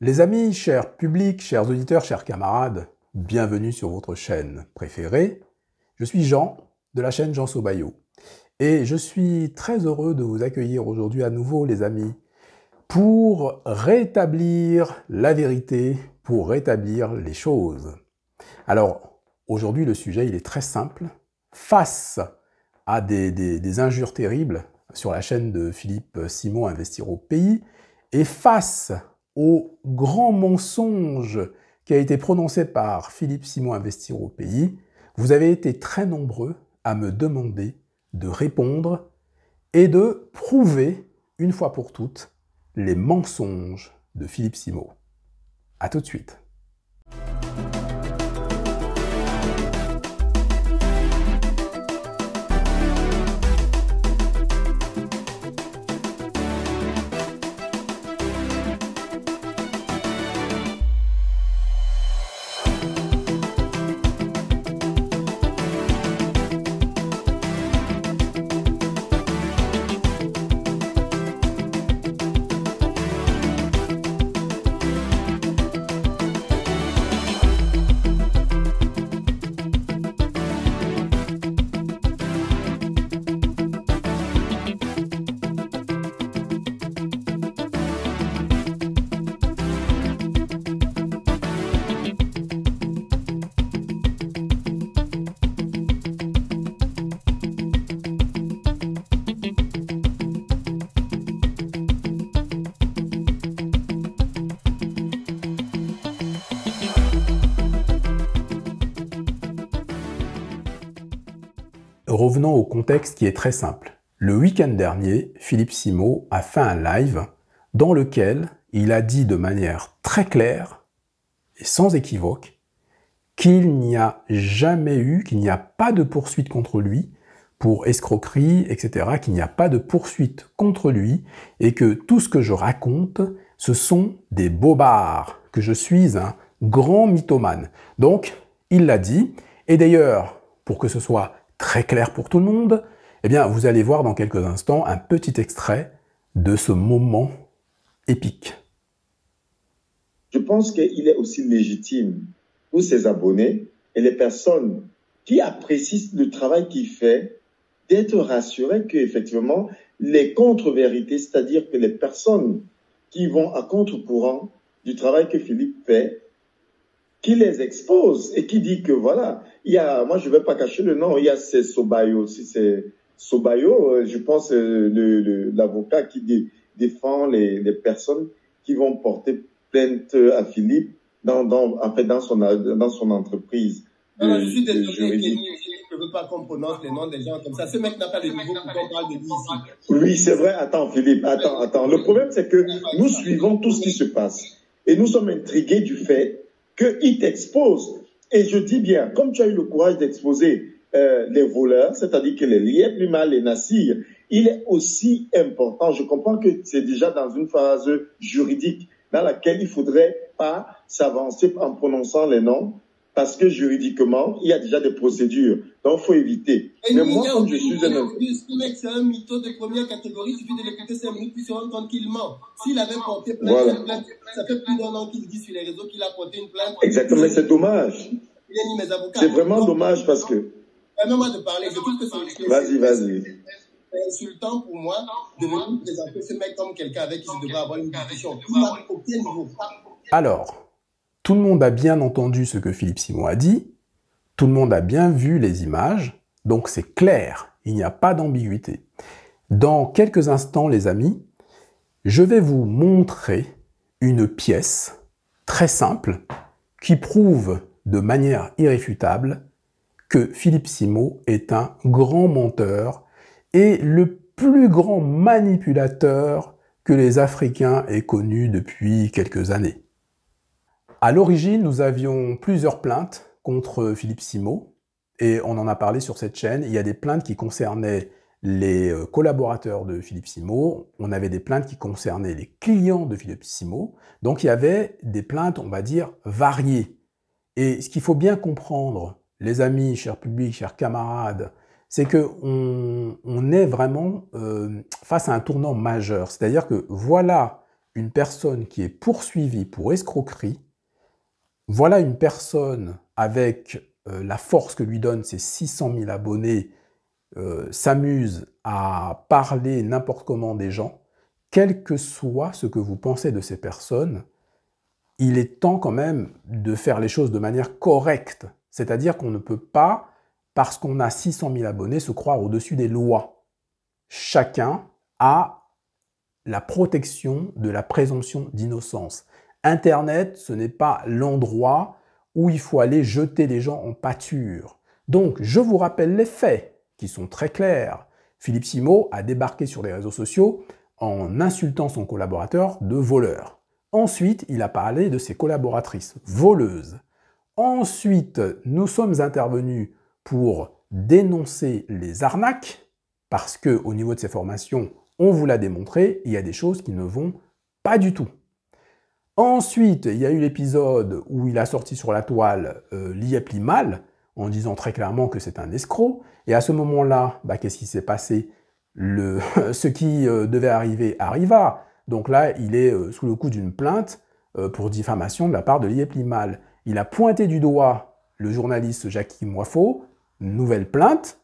Les amis, chers publics, chers auditeurs, chers camarades, bienvenue sur votre chaîne préférée. Je suis Jean, de la chaîne Jean Sobayo. Et je suis très heureux de vous accueillir aujourd'hui à nouveau, les amis, pour rétablir la vérité, pour rétablir les choses. Alors, aujourd'hui, le sujet, il est très simple. Face à des injures terribles sur la chaîne de Philippe Simon, Investir au pays, et face au grand mensonge qui a été prononcé par Philippe Simon, Investir au pays, vous avez été très nombreux à me demander de répondre et de prouver, une fois pour toutes, les mensonges de Philippe Simon. À tout de suite. Revenons au contexte qui est très simple. Le week-end dernier, Philippe Simon a fait un live dans lequel il a dit de manière très claire et sans équivoque qu'il n'y a jamais eu, qu'il n'y a pas de poursuite contre lui pour escroquerie, etc., qu'il n'y a pas de poursuite contre lui et que tout ce que je raconte, ce sont des bobards, que je suis un grand mythomane. Donc, il l'a dit. Et d'ailleurs, pour que ce soit très clair pour tout le monde, eh bien, vous allez voir dans quelques instants un petit extrait de ce moment épique. Je pense qu'il est aussi légitime pour ses abonnés et les personnes qui apprécient le travail qu'il fait d'être rassurés qu'effectivement, les contre-vérités, c'est-à-dire que les personnes qui vont à contre-courant du travail que Philippe fait, qui les expose et qui dit que voilà, il y a, moi je ne vais pas cacher le nom, il y a c'est Sobayo, si c'est Sobayo, je pense l'avocat qui défend les personnes qui vont porter plainte à Philippe en fait, dans son entreprise. Je suis désolé, Kenny, je ne veux pas qu'on prononce les noms des gens comme ça. Ce mec n'a pas le niveau pour qu'on parle de lui ici. Oui, c'est vrai. Attends, Philippe, attends. Le problème, c'est que nous suivons tout ce qui se passe. Et nous sommes intrigués du fait qu'il t'expose. Et je dis bien, comme tu as eu le courage d'exposer les voleurs, c'est-à-dire que les lièvres, les mâles, les nassir, il est aussi important. Je comprends que c'est déjà dans une phase juridique dans laquelle il ne faudrait pas s'avancer en prononçant les noms, parce que juridiquement, il y a déjà des procédures. Donc, il faut éviter. Mais moi, comme je suis un... Ce mec, c'est un mytho de première catégorie. Il suffit de l'écouter 5 minutes, puis se rendre compte qu'il ment. S'il avait porté plainte, voilà. Ça fait plus d'un an qu'il dit sur les réseaux qu'il a porté une plainte. Exactement, mais c'est dommage. Il a mis mes avocats. C'est vraiment dommage parce que... Permets-moi de parler. Je trouve que c'est... Vas-y. C'est insultant pour moi de venir présenter ce mec comme quelqu'un avec qui je devrais avoir une discussion. Il n'a aucun niveau. Alors, tout le monde a bien entendu ce que Philippe Simon a dit, tout le monde a bien vu les images, donc c'est clair, il n'y a pas d'ambiguïté. Dans quelques instants, les amis, je vais vous montrer une pièce très simple qui prouve de manière irréfutable que Philippe Simon est un grand menteur et le plus grand manipulateur que les Africains aient connu depuis quelques années. À l'origine, nous avions plusieurs plaintes contre Philippe Simon, et on en a parlé sur cette chaîne. Il y a des plaintes qui concernaient les collaborateurs de Philippe Simon, on avait des plaintes qui concernaient les clients de Philippe Simon, donc il y avait des plaintes, on va dire, variées. Et ce qu'il faut bien comprendre, les amis, chers publics, chers camarades, c'est qu'on est vraiment face à un tournant majeur. C'est-à-dire que voilà une personne qui est poursuivie pour escroquerie, voilà une personne avec la force que lui donnent ses 600 000 abonnés, s'amuse à parler n'importe comment des gens, quel que soit ce que vous pensez de ces personnes, il est temps quand même de faire les choses de manière correcte. C'est-à-dire qu'on ne peut pas, parce qu'on a 600 000 abonnés, se croire au-dessus des lois. Chacun a la protection de la présomption d'innocence. Internet, ce n'est pas l'endroit où il faut aller jeter les gens en pâture. Donc, je vous rappelle les faits, qui sont très clairs. Philippe Simot a débarqué sur les réseaux sociaux en insultant son collaborateur de voleur. Ensuite, il a parlé de ses collaboratrices voleuses. Ensuite, nous sommes intervenus pour dénoncer les arnaques, parce qu'au niveau de ces formations, on vous l'a démontré, il y a des choses qui ne vont pas du tout. Ensuite, il y a eu l'épisode où il a sorti sur la toile Liep Limal, en disant très clairement que c'est un escroc. Et à ce moment-là, qu'est-ce qui s'est passé? Ce qui devait arriver arriva. Donc là, il est sous le coup d'une plainte pour diffamation de la part de Liep Limal. Il a pointé du doigt le journaliste Jackie Moifo, nouvelle plainte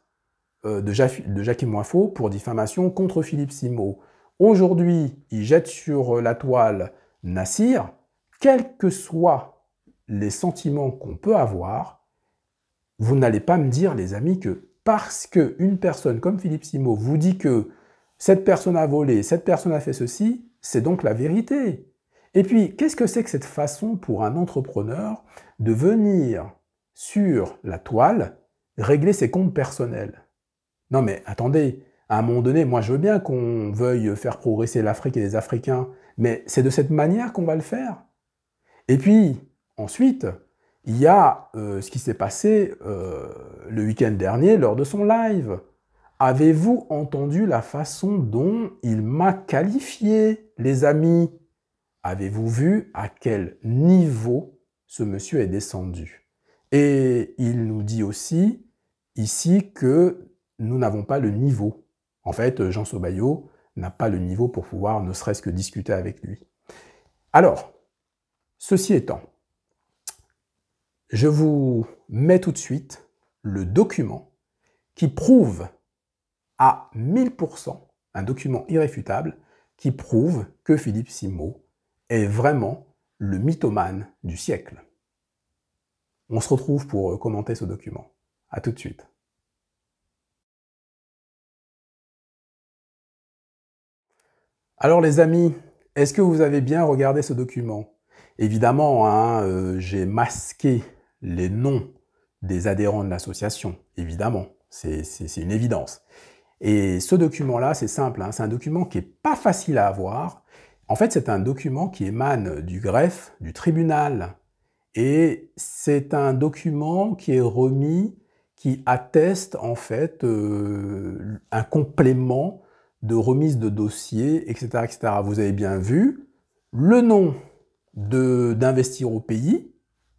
de Jackie Moifo pour diffamation contre Philippe Simot. Aujourd'hui, il jette sur la toile Nassir. Quels que soient les sentiments qu'on peut avoir, vous n'allez pas me dire, les amis, que parce qu'une personne comme Philippe Simot vous dit que cette personne a volé, cette personne a fait ceci, c'est donc la vérité. Et puis, qu'est-ce que c'est que cette façon pour un entrepreneur de venir sur la toile régler ses comptes personnels? Non mais attendez, à un moment donné, moi je veux bien qu'on veuille faire progresser l'Afrique et les Africains, mais c'est de cette manière qu'on va le faire. Et puis, ensuite, il y a ce qui s'est passé le week-end dernier lors de son live. Avez-vous entendu la façon dont il m'a qualifié, les amis? Avez-vous vu à quel niveau ce monsieur est descendu? Et il nous dit aussi ici que nous n'avons pas le niveau. En fait, Jean Sobayo n'a pas le niveau pour pouvoir ne serait-ce que discuter avec lui. Alors, ceci étant, je vous mets tout de suite le document qui prouve à 1000%, un document irréfutable, qui prouve que Philippe Simot est vraiment le mythomane du siècle. On se retrouve pour commenter ce document. À tout de suite. Alors les amis, est-ce que vous avez bien regardé ce document? Évidemment, j'ai masqué les noms des adhérents de l'association, évidemment, c'est une évidence. Et ce document-là, c'est simple, c'est un document qui n'est pas facile à avoir. En fait, c'est un document qui émane du greffe, du tribunal. Et c'est un document qui est remis, qui atteste en fait un complément de remise de dossier, etc., etc. Vous avez bien vu le nom d'Investir au pays,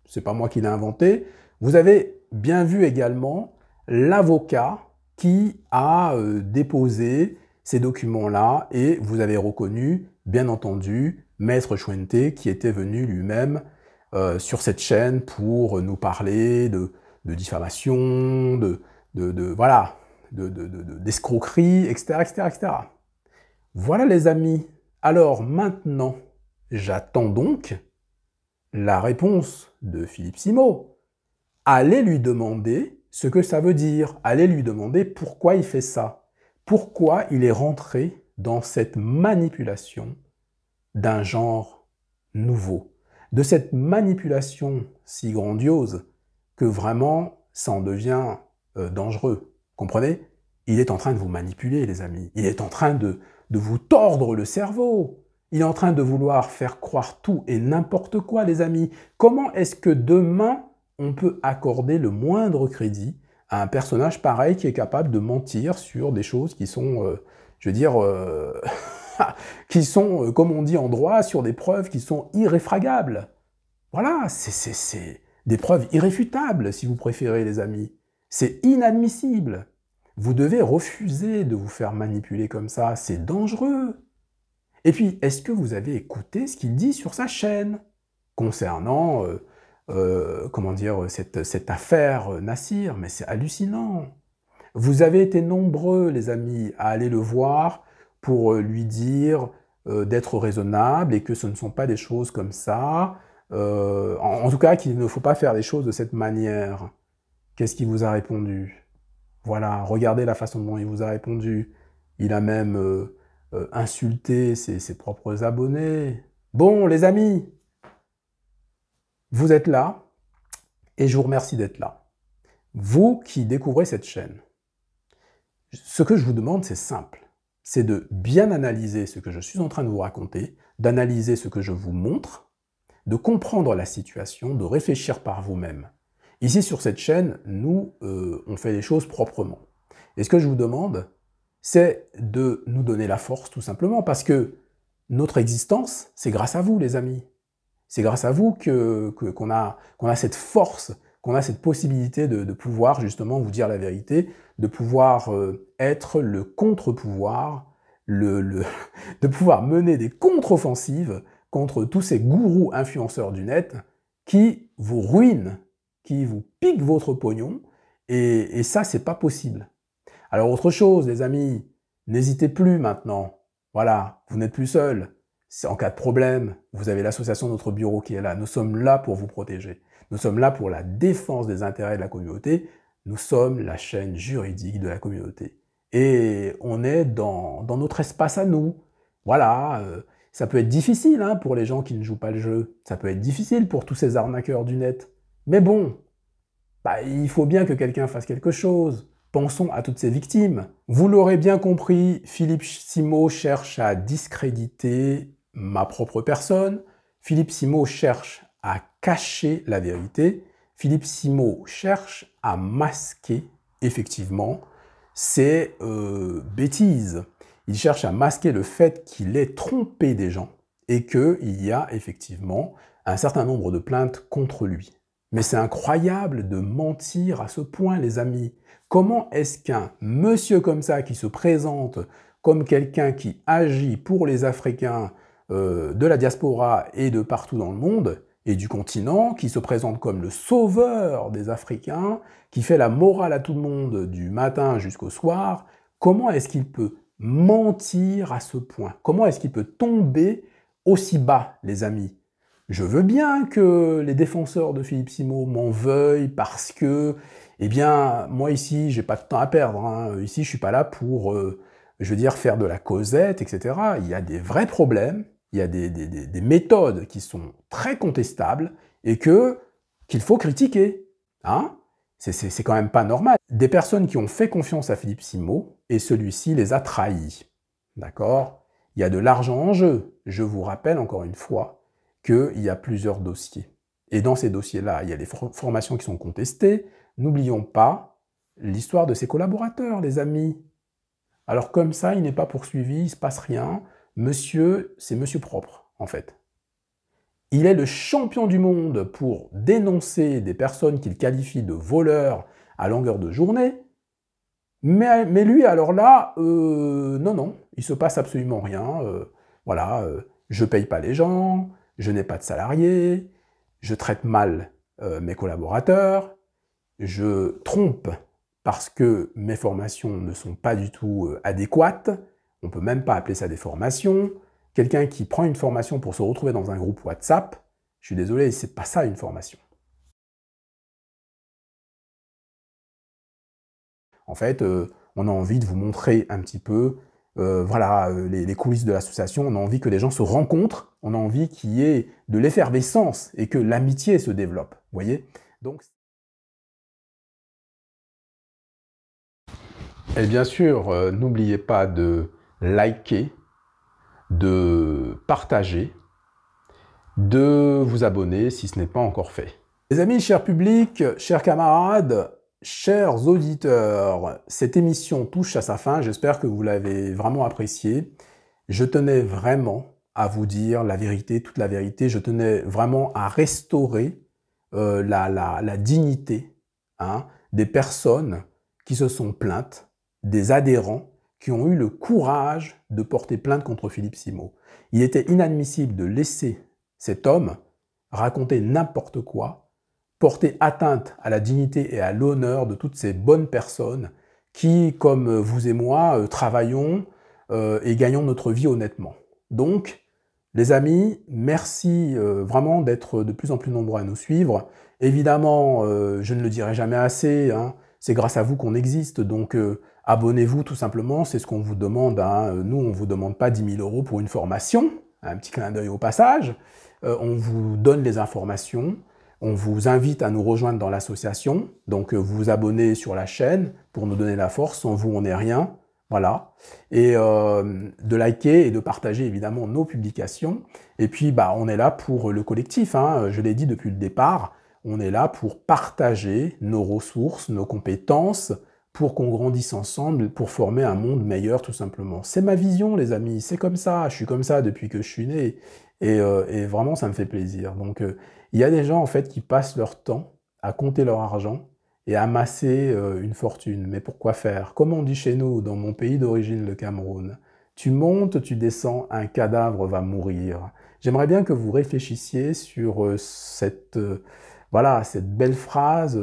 c'est pas moi qui l'ai inventé. Vous avez bien vu également l'avocat qui a déposé ces documents-là et vous avez reconnu, bien entendu, Maître Chouente qui était venu lui-même sur cette chaîne pour nous parler de diffamation, d'escroquerie, etc., etc., etc. Voilà les amis. Alors maintenant, j'attends donc la réponse de Philippe Simot. Allez lui demander ce que ça veut dire. Allez lui demander pourquoi il fait ça. Pourquoi il est rentré dans cette manipulation d'un genre nouveau. De cette manipulation si grandiose que vraiment ça en devient dangereux. Comprenez? Il est en train de vous manipuler, les amis. Il est en train de vous tordre le cerveau. Il est en train de vouloir faire croire tout et n'importe quoi, les amis. Comment est-ce que demain, on peut accorder le moindre crédit à un personnage pareil qui est capable de mentir sur des choses qui sont, qui sont, comme on dit en droit, sur des preuves qui sont irréfragables. Voilà, c'est des preuves irréfutables, si vous préférez, les amis. C'est inadmissible. Vous devez refuser de vous faire manipuler comme ça, c'est dangereux. Et puis, est-ce que vous avez écouté ce qu'il dit sur sa chaîne concernant, comment dire, cette affaire Nassir? Mais c'est hallucinant. Vous avez été nombreux, les amis, à aller le voir pour lui dire d'être raisonnable et que ce ne sont pas des choses comme ça. En tout cas, qu'il ne faut pas faire les choses de cette manière. Qu'est-ce qu'il vous a répondu? Voilà, regardez la façon dont il vous a répondu. Il a même insulté ses propres abonnés. Bon, les amis, vous êtes là et je vous remercie d'être là. Vous qui découvrez cette chaîne, ce que je vous demande, c'est simple. C'est de bien analyser ce que je suis en train de vous raconter, d'analyser ce que je vous montre, de comprendre la situation, de réfléchir par vous-même. Ici, sur cette chaîne, nous, on fait les choses proprement. Et ce que je vous demande, c'est de nous donner la force, tout simplement, parce que notre existence, c'est grâce à vous, les amis. C'est grâce à vous qu'on a cette force, qu'on a cette possibilité de pouvoir justement vous dire la vérité, de pouvoir être le contre-pouvoir, de pouvoir mener des contre-offensives contre tous ces gourous influenceurs du net qui vous ruinent, qui vous piquent votre pognon, et ça, c'est pas possible. Alors autre chose, les amis, n'hésitez plus maintenant. Voilà, vous n'êtes plus seul. En cas de problème, vous avez l'association Notre Bureau qui est là. Nous sommes là pour vous protéger. Nous sommes là pour la défense des intérêts de la communauté. Nous sommes la chaîne juridique de la communauté. Et on est dans notre espace à nous. Voilà, ça peut être difficile hein, pour les gens qui ne jouent pas le jeu. Ça peut être difficile pour tous ces arnaqueurs du net. Mais bon, bah, il faut bien que quelqu'un fasse quelque chose. Pensons à toutes ces victimes. Vous l'aurez bien compris, Philippe Simo cherche à discréditer ma propre personne. Philippe Simo cherche à cacher la vérité. Philippe Simo cherche à masquer, effectivement, ses bêtises. Il cherche à masquer le fait qu'il ait trompé des gens et qu'il y a effectivement un certain nombre de plaintes contre lui. Mais c'est incroyable de mentir à ce point, les amis. Comment est-ce qu'un monsieur comme ça, qui se présente comme quelqu'un qui agit pour les Africains de la diaspora et de partout dans le monde, et du continent, qui se présente comme le sauveur des Africains, qui fait la morale à tout le monde du matin jusqu'au soir, comment est-ce qu'il peut mentir à ce point? Comment est-ce qu'il peut tomber aussi bas, les amis? Je veux bien que les défenseurs de Philippe Simo m'en veuillent parce que, eh bien, moi ici, j'ai pas de temps à perdre. Hein. Ici, je suis pas là pour, je veux dire, faire de la causette, etc. Il y a des vrais problèmes, il y a des méthodes qui sont très contestables et qu'il faut critiquer. Hein. C'est quand même pas normal. Des personnes qui ont fait confiance à Philippe Simo et celui-ci les a trahis. D'accord? Il y a de l'argent en jeu. Je vous rappelle encore une fois qu'il y a plusieurs dossiers. Et dans ces dossiers-là, il y a des formations qui sont contestées. N'oublions pas l'histoire de ses collaborateurs, les amis. Alors comme ça, il n'est pas poursuivi, il ne se passe rien. Monsieur, c'est monsieur propre, en fait. Il est le champion du monde pour dénoncer des personnes qu'il qualifie de voleurs à longueur de journée. Mais lui, alors là, non, il se passe absolument rien. Voilà, je paye pas les gens, je n'ai pas de salariés, je traite mal mes collaborateurs, je trompe parce que mes formations ne sont pas du tout adéquates, on ne peut même pas appeler ça des formations. Quelqu'un qui prend une formation pour se retrouver dans un groupe WhatsApp, je suis désolé, c'est pas ça une formation. En fait, on a envie de vous montrer un petit peu voilà, les coulisses de l'association, on a envie que les gens se rencontrent, on a envie qu'il y ait de l'effervescence et que l'amitié se développe, vous voyez? Donc, et bien sûr, n'oubliez pas de liker, de partager, de vous abonner si ce n'est pas encore fait. Les amis, chers publics, chers camarades, chers auditeurs, cette émission touche à sa fin, j'espère que vous l'avez vraiment appréciée. Je tenais vraiment à vous dire la vérité, toute la vérité, je tenais vraiment à restaurer la dignité hein, des personnes qui se sont plaintes, des adhérents qui ont eu le courage de porter plainte contre Philippe Simot. Il était inadmissible de laisser cet homme raconter n'importe quoi, porter atteinte à la dignité et à l'honneur de toutes ces bonnes personnes qui, comme vous et moi, travaillons et gagnons notre vie honnêtement. Donc, les amis, merci vraiment d'être de plus en plus nombreux à nous suivre. Évidemment, je ne le dirai jamais assez, hein, c'est grâce à vous qu'on existe, donc abonnez-vous tout simplement, c'est ce qu'on vous demande. Hein. Nous, on ne vous demande pas 10 000 € pour une formation, un petit clin d'œil au passage. On vous donne les informations, on vous invite à nous rejoindre dans l'association, donc vous vous abonnez sur la chaîne pour nous donner la force, sans vous on n'est rien, voilà. Et de liker et de partager évidemment nos publications. Et puis on est là pour le collectif, hein. Je l'ai dit depuis le départ, on est là pour partager nos ressources, nos compétences, pour qu'on grandisse ensemble, pour former un monde meilleur tout simplement. C'est ma vision les amis, c'est comme ça, je suis comme ça depuis que je suis né, et vraiment ça me fait plaisir. Donc il y a des gens en fait qui passent leur temps à compter leur argent et à amasser une fortune. Mais pourquoi faire? Comme on dit chez nous, dans mon pays d'origine, le Cameroun, tu montes, tu descends, un cadavre va mourir. J'aimerais bien que vous réfléchissiez sur cette belle phrase,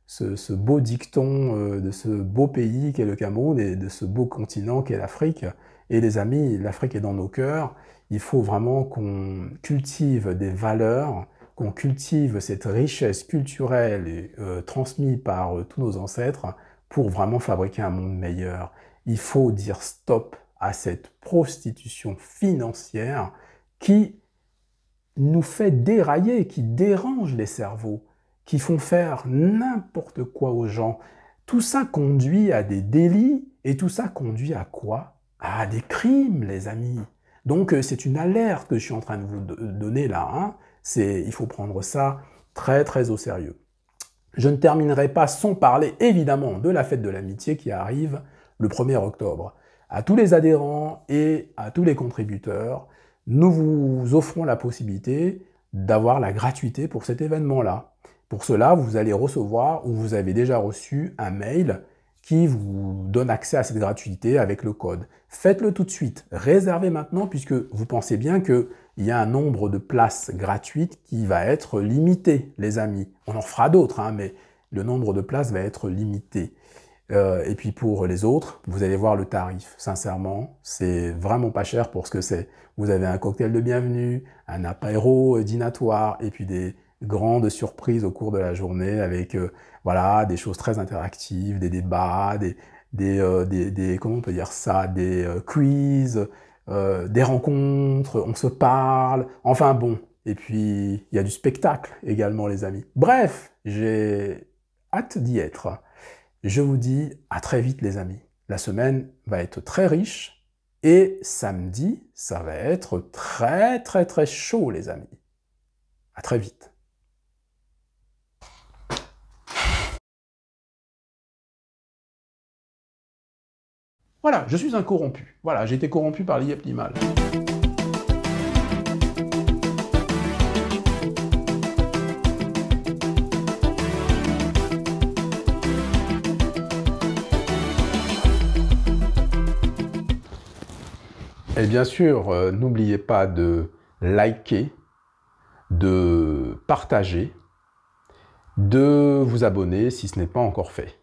ce beau dicton de ce beau pays qu'est le Cameroun et de ce beau continent qu'est l'Afrique. Et les amis, l'Afrique est dans nos cœurs. Il faut vraiment qu'on cultive des valeurs, qu'on cultive cette richesse culturelle transmise par tous nos ancêtres pour vraiment fabriquer un monde meilleur. Il faut dire stop à cette prostitution financière qui nous fait dérailler, qui dérange les cerveaux, qui font faire n'importe quoi aux gens. Tout ça conduit à des délits, et tout ça conduit à quoi? À des crimes, les amis. Donc c'est une alerte que je suis en train de vous donner là. Hein. Il faut prendre ça très très au sérieux. Je ne terminerai pas sans parler évidemment de la fête de l'amitié qui arrive le 1er octobre. À tous les adhérents et à tous les contributeurs, nous vous offrons la possibilité d'avoir la gratuité pour cet événement-là. Pour cela, vous allez recevoir ou vous avez déjà reçu un mail qui vous donne accès à cette gratuité avec le code. Faites-le tout de suite, réservez maintenant puisque vous pensez bien qu'il y a un nombre de places gratuites qui va être limité, les amis. On en fera d'autres, hein, mais le nombre de places va être limité. Et puis pour les autres, vous allez voir le tarif. Sincèrement, c'est vraiment pas cher pour ce que c'est. Vous avez un cocktail de bienvenue, un apéro dînatoire et puis des grandes surprises au cours de la journée avec des choses très interactives, des débats, comment on peut dire ça, des quiz, des rencontres, on se parle, enfin bon. Et puis il y a du spectacle également les amis. Bref, j'ai hâte d'y être. Je vous dis à très vite les amis. La semaine va être très riche et samedi, ça va être très très très chaud les amis. À très vite. Voilà, je suis un corrompu. Voilà, j'ai été corrompu par l'IEP Limal. Et bien sûr, n'oubliez pas de liker, de partager, de vous abonner si ce n'est pas encore fait.